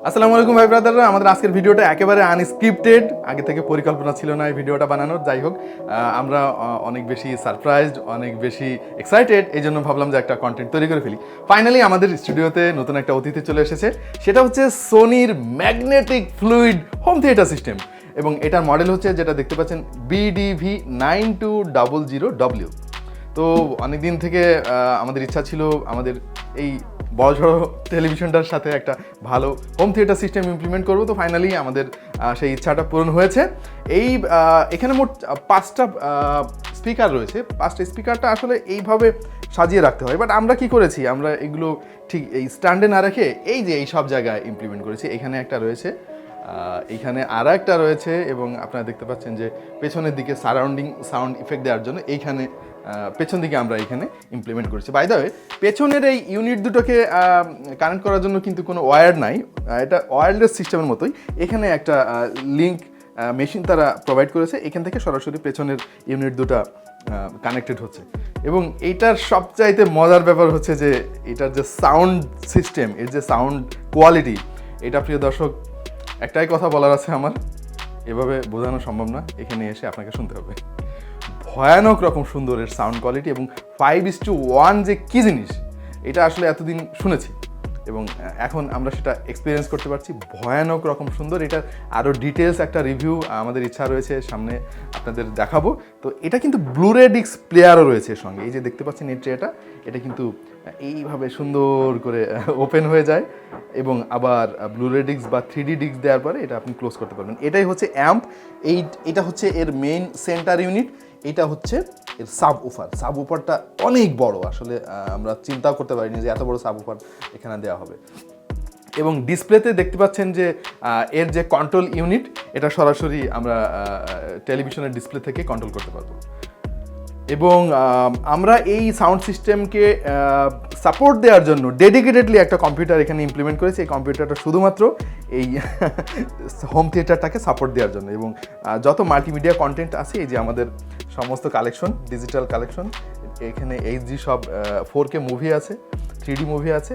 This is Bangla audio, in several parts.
আসসালামু আলাইকুম ভাই ব্রাদাররা, আমাদের আজকের ভিডিওটা একেবারে আনস্ক্রিপ্টেড, আগে থেকে পরিকল্পনা ছিল না এই ভিডিওটা বানানোর। যাই হোক, আমরা অনেক বেশি সারপ্রাইজড, অনেক বেশি এক্সাইটেড, এই জন্য ভাবলাম যে একটা কন্টেন্ট তৈরি করে ফেলি। ফাইনালি আমাদের স্টুডিওতে নতুন একটা অতিথি চলে এসেছে, সেটা হচ্ছে সোনির magnetic fluid home theatre system, এবং এটার মডেল হচ্ছে যেটা দেখতে পাচ্ছেন BDV N9200W। তো অনেক দিন থেকে আমাদের ইচ্ছা ছিল আমাদের এই বড় টেলিভিশনটার সাথে একটা ভালো হোম থিয়েটার সিস্টেম ইমপ্লিমেন্ট করবো। তো ফাইনালি আমাদের সেই ইচ্ছাটা পূরণ হয়েছে। এখানে মোট 5টা স্পিকার রয়েছে। 5টা স্পিকারটা আসলে এইভাবে সাজিয়ে রাখতে হয়, বাট আমরা কি করেছি, আমরা এগুলো ঠিক এই স্ট্যান্ডে না রেখে এই সব জায়গায় ইমপ্লিমেন্ট করেছি। এখানে একটা রয়েছে, এইখানে আর একটা রয়েছে, এবং আপনারা দেখতে পাচ্ছেন যে পেছনের দিকে সারাউন্ডিং সাউন্ড ইফেক্ট দেওয়ার জন্য এইখানে পেছন দিকে আমরা এখানে ইমপ্লিমেন্ট করেছি। বাই দ্য ওয়ে, পেছনের এই ইউনিট দুটোকে কানেক্ট করার জন্য কিন্তু কোনো ওয়্যার নাই, এটা ওয়্যারলেস সিস্টেমের মতোই। এখানে একটা লিঙ্ক মেশিন তারা প্রোভাইড করেছে, এখান থেকে সরাসরি পেছনের ইউনিট দুটো কানেক্টেড হচ্ছে। এবং এইটার সবচাইতে মজার ব্যাপার হচ্ছে যে এটার যে সাউন্ড সিস্টেম, এর যে সাউন্ড কোয়ালিটি, এটা প্রিয় দর্শক একটাই কথা বলার আছে আমার, এভাবে বোঝানো সম্ভব না, এখানে এসে আপনাকে শুনতে হবে। ভয়ানক রকম সুন্দর এর সাউন্ড কোয়ালিটি, এবং 5:1 যে কী জিনিস, এটা আসলে এতদিন শুনেছি এবং এখন আমরা সেটা এক্সপিরিয়েন্স করতে পারছি। ভয়ানক রকম সুন্দর। এটার আরও ডিটেলস একটা রিভিউ আমাদের ইচ্ছা রয়েছে, সামনে আপনাদের দেখাবো। তো এটা কিন্তু ব্লুরে ডিস্ক প্লেয়ারও রয়েছে সঙ্গে। এই যে দেখতে পাচ্ছেন এই ট্রেটা, এটা কিন্তু এইভাবে সুন্দর করে ওপেন হয়ে যায়, এবং আবার ব্লুরে ডিস্ক বা 3D ডিস্ক দেওয়ার পরে এটা আপনি ক্লোজ করতে পারবেন। এটাই হচ্ছে অ্যাম্প। এটা হচ্ছে এর মেইন সেন্টার ইউনিট। এটা হচ্ছে এর সাব উফারটা অনেক বড়, আসলে আমরা চিন্তাও করতে পারিনি যে এত বড় সাব উফার এখানে দেওয়া হবে। এবং ডিসপ্লেতে দেখতে পাচ্ছেন যে এর যে কন্ট্রোল ইউনিট, এটা সরাসরি আমরা টেলিভিশনের ডিসপ্লে থেকে কন্ট্রোল করতে পারবো। এবং আমরা এই সাউন্ড সিস্টেমকে সাপোর্ট দেওয়ার জন্য ডেডিকেটেডলি একটা কম্পিউটার এখানে ইমপ্লিমেন্ট করেছি। এই কম্পিউটারটা শুধুমাত্র এই হোম থিয়েটারটাকে সাপোর্ট দেওয়ার জন্য। এবং যত মাল্টিমিডিয়া কন্টেন্ট আছে, এই যে আমাদের সমস্ত কালেকশন, ডিজিটাল কালেকশন, এখানে HD সব 4K মুভি আছে, 3D মুভি আছে,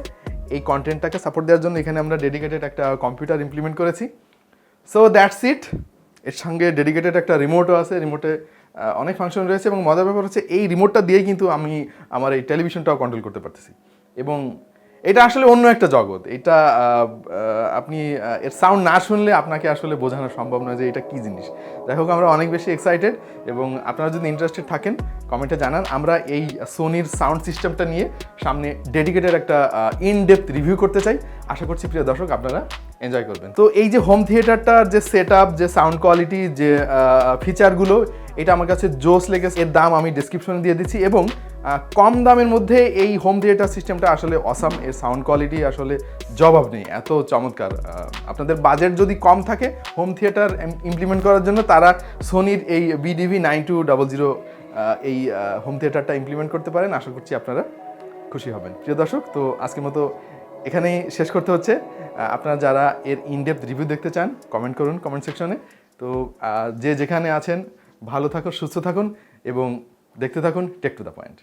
এই কন্টেন্টটাকে সাপোর্ট দেওয়ার জন্য এখানে আমরা ডেডিকেটেড একটা কম্পিউটার ইমপ্লিমেন্ট করেছি। So that's it. এর সঙ্গে ডেডিকেটেড একটা রিমোটও আছে, রিমোটে অনেক ফাংশন রয়েছে, এবং মজার ব্যাপার হচ্ছে এই রিমোটটা দিয়েই কিন্তু আমি আমার এই টেলিভিশনটাও কন্ট্রোল করতে পারতেছি। এবং এটা আসলে অন্য একটা জগৎ। এটা আপনি এর সাউন্ড না শুনলে আপনাকে আসলে বোঝানো সম্ভব নয় যে এটা কী জিনিস। যাই হোক, আমরা অনেক বেশি এক্সাইটেড, এবং আপনারা যদি ইন্টারেস্টেড থাকেন কমেন্টে জানান। আমরা এই সোনির সাউন্ড সিস্টেমটা নিয়ে সামনে ডেডিকেটেড একটা ইনডেপথ রিভিউ করতে চাই। আশা করছি প্রিয় দর্শক আপনারা এনজয় করবেন। তো এই যে হোম থিয়েটারটার যে সেট আপ, যে সাউন্ড কোয়ালিটি, যে ফিচারগুলো, এটা আমার কাছে জোস লেগেছে। এর দাম আমি ডেসক্রিপশনে দিয়ে দিচ্ছি, এবং কম দামের মধ্যে এই হোম থিয়েটার সিস্টেমটা আসলে অসাম। এর সাউন্ড কোয়ালিটি আসলে জবাব নেই, এত চমৎকার। আপনাদের বাজেট যদি কম থাকে হোম থিয়েটার ইমপ্লিমেন্ট করার জন্য, তারা সোনির এই BDV 9200 এই হোম থিয়েটারটা ইমপ্লিমেন্ট করতে পারেন। আশা করছি আপনারা খুশি হবেন। প্রিয় দর্শক, তো আজকের মতো এখানেই শেষ করতে হচ্ছে। আপনারা যারা এর ইনডেপথ রিভিউ দেখতে চান, কমেন্ট করুন কমেন্ট সেকশনে। তো যে যেখানে আছেন ভালো থাকুন, সুস্থ থাকুন, এবং দেখতে থাকুন টেক টু দ্য পয়েন্ট।